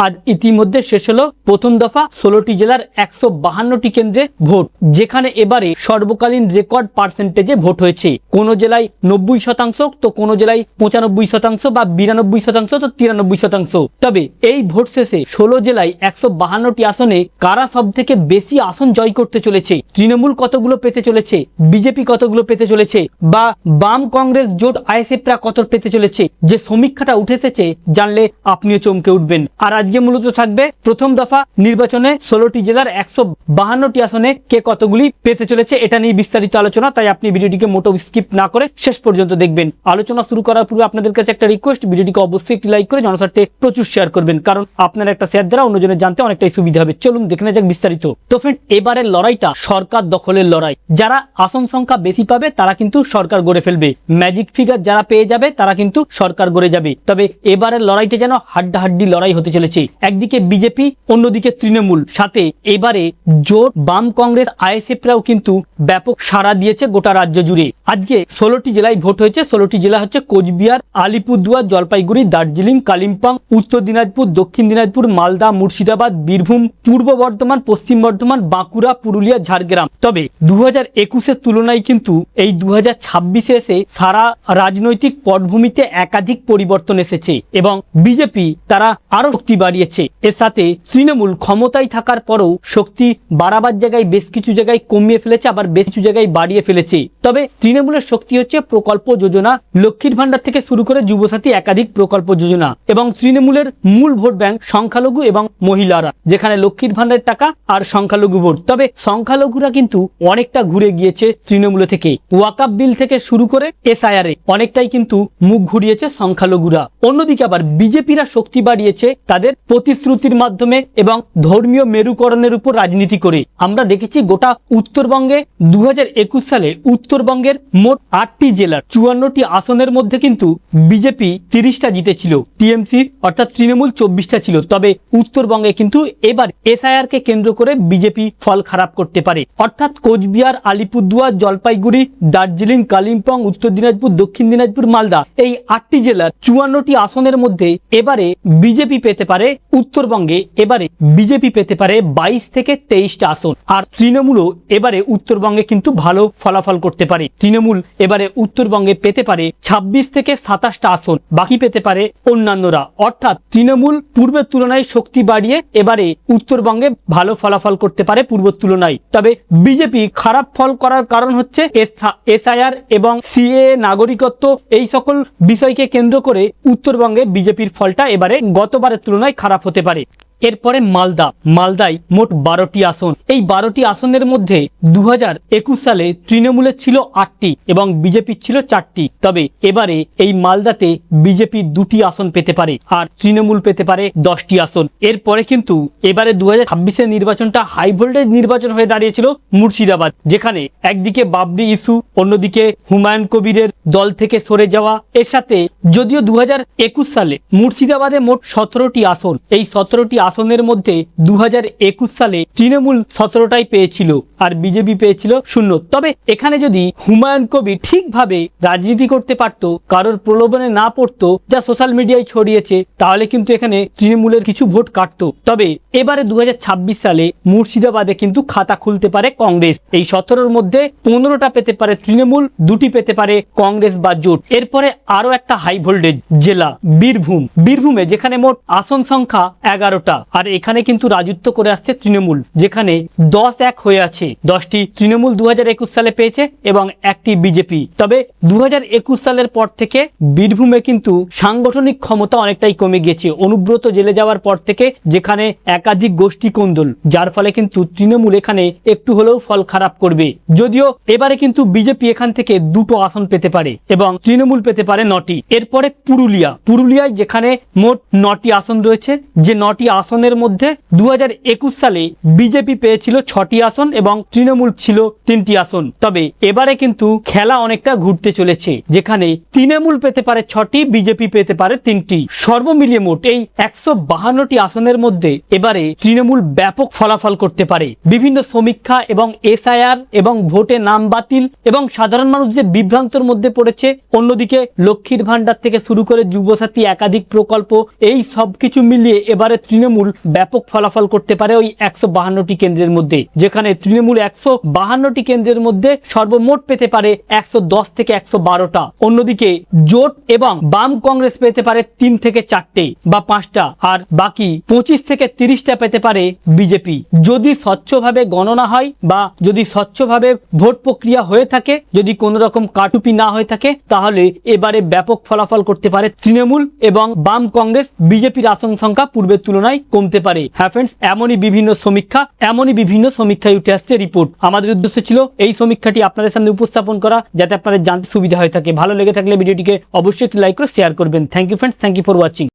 আজ ইতিমধ্যে শেষ হলো প্রথম দফা 16টি জেলার 152টি কেন্দ্রে ভোট, যেখানে এবারে সর্বকালীন রেকর্ড পার্সেন্টেজে ভোট হয়েছে। কোনো জেলায় 90%, তো কোনো জেলায় 95% বা 92%, তো 93%। তবে এই ভোট শেষে 16 জেলায় 152টি আসনে কারা সব থেকে বেশি আসন জয় করতে চলেছে, তৃণমূল কতগুলো পেতে চলেছে, বিজেপি কতগুলো পেতে চলেছে, বা বাম কংগ্রেস জোট আইএসএফরা কত পেতে চলেছে, যে সমীক্ষাটা উঠে এসেছে জানলে আপনিও চমকে উঠবেন। আর আজকে মূলত থাকবে প্রথম দফা নির্বাচনে 16টি জেলার 152টি আসনে কে কতগুলি পেতে চলেছে, এটা নিয়ে বিস্তারিত আলোচনা। তাই আপনি ভিডিওটিকে মোটেও স্কিপ না করে শেষ পর্যন্ত দেখবেন। আলোচনা শুরু করার পূর্বে আপনাদের কাছে একটা রিকোয়েস্ট, ভিডিওটিকে অবশ্যই একটি লাইক করে জনস্বার্থে প্রচুর শেয়ার করবেন, কারণ আপনার একটা শেয়ার দ্বারা অন্যজনের জানতে অনেকটাই সুবিধা হবে। চলুন দেখে নেওয়া যাক বিস্তারিত। তো ফ্রেন্ড, এবারের লড়াইটা সরকার দখলের লড়াই। যারা আসন সংখ্যা বেশি পাবে তারা কিন্তু সরকার গড়ে ফেলবে, ম্যাজিক ফিগার যারা পেয়ে যাবে তারা কিন্তু সরকার গড়ে যাবে। তবে এবারের লড়াইটা যেন হাড্ডাহাড্ডি লড়াই হতে চলেছে। একদিকে বিজেপি, অন্যদিকে তৃণমূল, সাথে এবারে জোট বাম কংগ্রেস আইএসএফরাও কিন্তু ব্যাপক সাড়া দিয়েছে গোটা রাজ্য জুড়ে। আজকে 16টি জেলায় ভোট হয়েছে। 16টি জেলা হচ্ছে কোচবিহার, আলিপুরদুয়ার, জলপাইগুড়ি, দার্জিলিং, কালিম্পং, উত্তর দিনাজপুর, দক্ষিণ দিনাজপুর, মালদা, মুর্শিদাবাদ, বীরভূম, পূর্ব বর্ধমান, পশ্চিম বর্ধমান, বাঁকুড়া, পুরুলিয়া, ঝাড়গ্রাম। তবে 2021-এর তুলনায় কিন্তু এই 2026-এ এসে সারা রাজনৈতিক পটভূমিতে একাধিক পরিবর্তন এসেছে এবং বিজেপি তারা আরো শক্তি বাড়িয়েছে। এর সাথে তৃণমূল ক্ষমতায় থাকার পরেও শক্তি বাড়াবার জায়গায় বেশ কিছু জায়গায় কমিয়ে ফেলেছে, আবার বেশ কিছু জায়গায় বাড়িয়ে ফেলেছে। তবে তৃণমূলের শক্তি হচ্ছে প্রকল্প যোজনা, লক্ষ্মীর ভান্ডার থেকে শুরু করে যুবসাথী একাধিক প্রকল্প যোজনা, এবং তৃণমূলের মূল ভোট ব্যাংক সংখ্যালঘু এবং মহিলারা, যেখানে লক্ষ্মীর ভান্ডারের টাকা আর সংখ্যালঘু ভোট। তবে সংখ্যালঘুরা কিন্তু অনেকটা ঘুরে গিয়েছে তৃণমূল থেকে। ওয়াকাফ বিল থেকে শুরু করে এসআইআর অনেকটাই কিন্তু মুখ ঘুরিয়েছে সংখ্যালঘুরা। অন্যদিকে আবার বিজেপিরা শক্তি বাড়িয়েছে তাদের প্রতিশ্রুতির মাধ্যমে এবং ধর্মীয় মেরুকরণের উপর রাজনীতি করে। আমরা দেখেছি গোটা উত্তরবঙ্গে 2021 সালে উত্তরবঙ্গের মোট 8টি জেলার 54টি আসনের মধ্যে কিন্তু বিজেপি 30টা জিতেছিল, টিএমসি অর্থাৎ তৃণমূল 24টা ছিল। তবে উত্তরবঙ্গে কিন্তু এবার এসআইআর কে কেন্দ্র করে বিজেপি ফল খারাপ করতে পারে। অর্থাৎ কোচবিহার, আলিপুরদুয়ার, জলপাইগুড়ি, দার্জিলিং, কালিম্পং, উত্তর দিনাজপুর, দক্ষিণ দিনাজপুর, মালদা, এই 8টি জেলার 54টি আসনের মধ্যে এবারে বিজেপি পেতে পারে, উত্তরবঙ্গে এবারে বিজেপি পেতে পারে 22 থেকে 23টা আসন। আর তৃণমূলও এবারে উত্তরবঙ্গে কিন্তু ভালো ফলাফল করতে পারে। তৃণমূল এবারে উত্তরবঙ্গে পেতে পারে 26 থেকে 27টা আসন, বাকি পেতে পারে অন্যান্যরা। অর্থাৎ তৃণমূল পূর্বের তুলনায় শক্তি বাড়িয়ে এবারে উত্তরবঙ্গে ভালো ফলাফল করতে পারে পূর্বের তুলনায়। তবে বিজেপি খারাপ ফল করার কারণ হচ্ছে এসআইআর এবং সিএ, নাগরিকত্ব, এই সকল বিষয়কে কেন্দ্র করে উত্তরবঙ্গে বিজেপির ফলটা এবারে গতবারের তুলনায় খারাপ হতে পারে। এরপরে মালদায় মোট 12টি আসন। এই 12টি আসনের মধ্যে 2021 সালে তৃণমূলের ছিল 8টি এবং বিজেপির ছিল 4টি। তবে এবারে এই মালদাতে বিজেপি 2টি আসন পেতে পারে আর তৃণমূল পেতে পারে 10টি আসন। এরপরে কিন্তু এবারে 2026-এর নির্বাচনটা হাই ভোল্টেজ নির্বাচন হয়ে দাঁড়িয়েছিল মুর্শিদাবাদ, যেখানে একদিকে বাবরি ইস্যু, অন্যদিকে হুমায়ুন কবিরের দল থেকে সরে যাওয়া। এর সাথে যদিও 2021 সালে মুর্শিদাবাদে মোট 17টি আসন, এই 17টি আসনের মধ্যে 2021 সালে তৃণমূল 17টাই পেয়েছিল আর বিজেপি পেয়েছিল 0। তবে এখানে যদি হুমায়ুন কবির ঠিকভাবে রাজনীতি করতে পারত, কারোর প্রলোভনে না পড়তো, যা সোশ্যাল মিডিয়ায় ছড়িয়েছে, তাহলে কিন্তু এখানে তৃণমূলের কিছু ভোট কাটতো। তবে এবারে 2026 সালে মুর্শিদাবাদে কিন্তু খাতা খুলতে পারে কংগ্রেস। এই 17-র মধ্যে 15টা পেতে পারে তৃণমূল, 2টি পেতে পারে কংগ্রেস বা জোট। এরপরে আরো একটা হাই ভোল্টেজ জেলা বীরভূমে যেখানে মোট আসন সংখ্যা 11টা, আর এখানে কিন্তু রাজত্ব করে আসছে তৃণমূল, যেখানে 10-1 হয়ে আছে। 10টি তৃণমূল 2021 সালে পেয়েছে এবং 1টি বিজেপি। তবে 2021 সালের পর থেকে বীরভূমে কিন্তু সাংগঠনিক ক্ষমতা অনেকটাই কমে গিয়েছে অনুব্রত জেলে যাওয়ার পর থেকে, যেখানে একাধিক গোষ্ঠী কোন্দল, যার ফলে কিন্তু তৃণমূল এখানে একটু হলেও ফল খারাপ করবে। যদিও এবারে কিন্তু বিজেপি এখান থেকে 2টো আসন পেতে পারে এবং তৃণমূল পেতে পারে 9টি। এরপরে পুরুলিয়ায় যেখানে মোট 9টি আসন রয়েছে, যে 9টি আসনের মধ্যে 2021 সালে বিজেপি পেয়েছিল 6টি আসন এবং তৃণমূল ছিল 3টি আসন। তবে এবারে কিন্তু খেলা অনেকটা ঘুরতে চলেছে, যেখানে তৃণমূল পেতে পারে 6টি, বিজেপি পেতে পারে 3টি। সর্বমিলিয়ে মোট এই 152টি আসনের মধ্যে এবারে তৃণমূল ব্যাপক ফলাফল করতে পারে। বিভিন্ন সমীক্ষা এবং এসআইআর এবং ভোটে নাম বাতিল এবং সাধারণ মানুষ যে বিভ্রান্তর মধ্যে পড়েছে, অন্যদিকে লক্ষ্মীর ভান্ডার থেকে শুরু করে যুবসাথী একাধিক প্রকল্প, এই সবকিছু মিলিয়ে এবারে তৃণমূল তৃণমূল ব্যাপক ফলাফল করতে পারে ওই 152টি কেন্দ্রের মধ্যে, যেখানে তৃণমূল 152টি কেন্দ্রের মধ্যে সর্বমোট পেতে পারে 110 থেকে 112টা। অন্যদিকে জোট এবং বাম কংগ্রেস পেতে পারে 3 থেকে 4টে বা 5টা, আর বাকি 25 থেকে 30টা পেতে পারে বিজেপি। যদি স্বচ্ছভাবে গণনা হয় বা যদি স্বচ্ছভাবে ভোট প্রক্রিয়া হয়ে থাকে, যদি কোনো রকম কাটুপি না হয়ে থাকে, তাহলে এবারে ব্যাপক ফলাফল করতে পারে তৃণমূল এবং বাম কংগ্রেস। বিজেপির আসন সংখ্যা পূর্বের তুলনায় কমতে পারে। হ্যাঁ ফ্রেন্ডস, এমনই বিভিন্ন সমীক্ষায় উঠে আসছে রিপোর্ট। আমাদের উদ্দেশ্য ছিল এই সমীক্ষাটি আপনাদের সামনে উপস্থাপন করা, যাতে আপনাদের জানতে সুবিধা হয়ে থাকে। ভালো লেগে থাকলে ভিডিওটিকে অবশ্যই একটু লাইক করে শেয়ার করবেন। Thank you friends, thank you for watching.